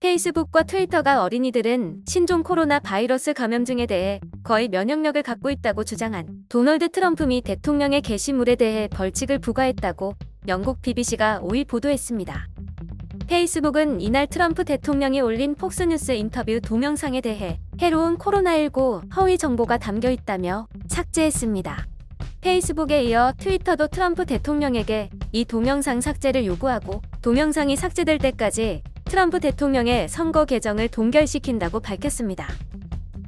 페이스북과 트위터가 어린이들은 신종 코로나 바이러스 감염증에 대해 거의 면역력을 갖고 있다고 주장한 도널드 트럼프 미 대통령의 게시물에 대해 벌칙을 부과했다고 영국 BBC가 5일 보도했습니다. 페이스북은 이날 트럼프 대통령이 올린 폭스뉴스 인터뷰 동영상에 대해 해로운 코로나19 허위 정보가 담겨 있다며 삭제했습니다. 페이스북에 이어 트위터도 트럼프 대통령에게 이 동영상 삭제를 요구하고 동영상이 삭제될 때까지 트럼프 대통령의 선거 계정을 동결시킨다고 밝혔습니다.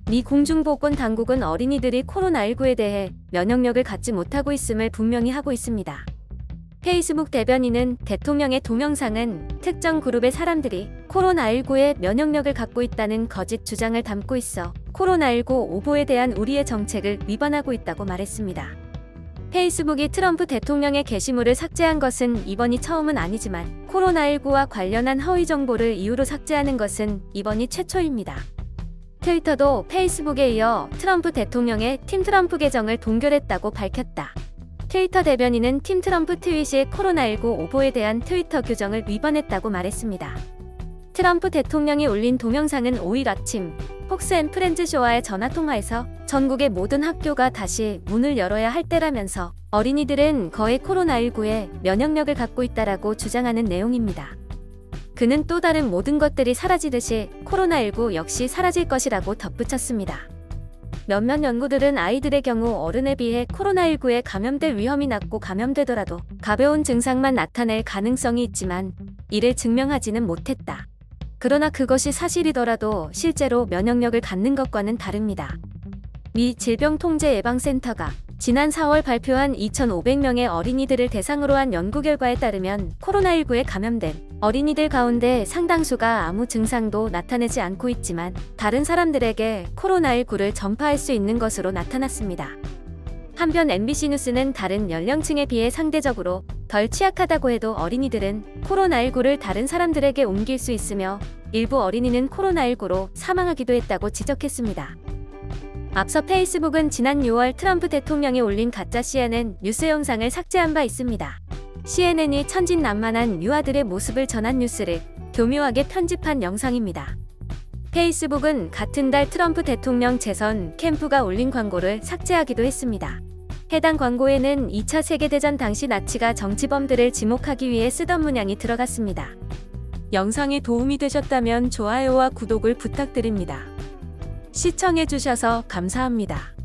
미 공중보건 당국은 어린이들이 코로나19에 대해 면역력을 갖지 못하고 있음을 분명히 하고 있습니다. 페이스북 대변인은 대통령의 동영상은 특정 그룹의 사람들이 코로나19에 면역력을 갖고 있다는 거짓 주장을 담고 있어 코로나19 오보에 대한 우리의 정책을 위반하고 있다고 말했습니다. 페이스북이 트럼프 대통령의 게시물을 삭제한 것은 이번이 처음은 아니지만 코로나19와 관련한 허위 정보를 이유로 삭제하는 것은 이번이 최초입니다. 트위터도 페이스북에 이어 트럼프 대통령의 팀 트럼프 계정을 동결했다고 밝혔다. 트위터 대변인은 팀 트럼프 트윗이 코로나19 오보에 대한 트위터 규정을 위반했다고 말했습니다. 트럼프 대통령이 올린 동영상은 5일 아침 폭스앤프렌즈쇼와의 전화통화에서 전국의 모든 학교가 다시 문을 열어야 할 때라면서 어린이들은 거의 코로나19에 면역력을 갖고 있다라고 주장하는 내용입니다. 그는 또 다른 모든 것들이 사라지듯이 코로나19 역시 사라질 것이라고 덧붙였습니다. 몇몇 연구들은 아이들의 경우 어른에 비해 코로나19에 감염될 위험이 낮고 감염되더라도 가벼운 증상만 나타낼 가능성이 있지만 이를 증명하지는 못했다. 그러나 그것이 사실이더라도 실제로 면역력을 갖는 것과는 다릅니다. 미 질병통제예방센터가 지난 4월 발표한 2,500명의 어린이들을 대상으로 한 연구 결과에 따르면 코로나19에 감염된 어린이들 가운데 상당수가 아무 증상도 나타내지 않고 있지만 다른 사람들에게 코로나19를 전파할 수 있는 것으로 나타났습니다. 한편 MBC 뉴스는 다른 연령층에 비해 상대적으로 덜 취약하다고 해도 어린이들은 코로나19를 다른 사람들에게 옮길 수 있으며 일부 어린이는 코로나19로 사망하기도 했다고 지적했습니다. 앞서 페이스북은 지난 6월 트럼프 대통령이 올린 가짜 CNN 뉴스 영상을 삭제한 바 있습니다. CNN이 천진난만한 유아들의 모습을 전한 뉴스를 교묘하게 편집한 영상입니다. 페이스북은 같은 달 트럼프 대통령 재선 캠프가 올린 광고를 삭제하기도 했습니다. 해당 광고에는 2차 세계대전 당시 나치가 정치범들을 지목하기 위해 쓰던 문양이 들어갔습니다. 영상이 도움이 되셨다면 좋아요와 구독을 부탁드립니다. 시청해주셔서 감사합니다.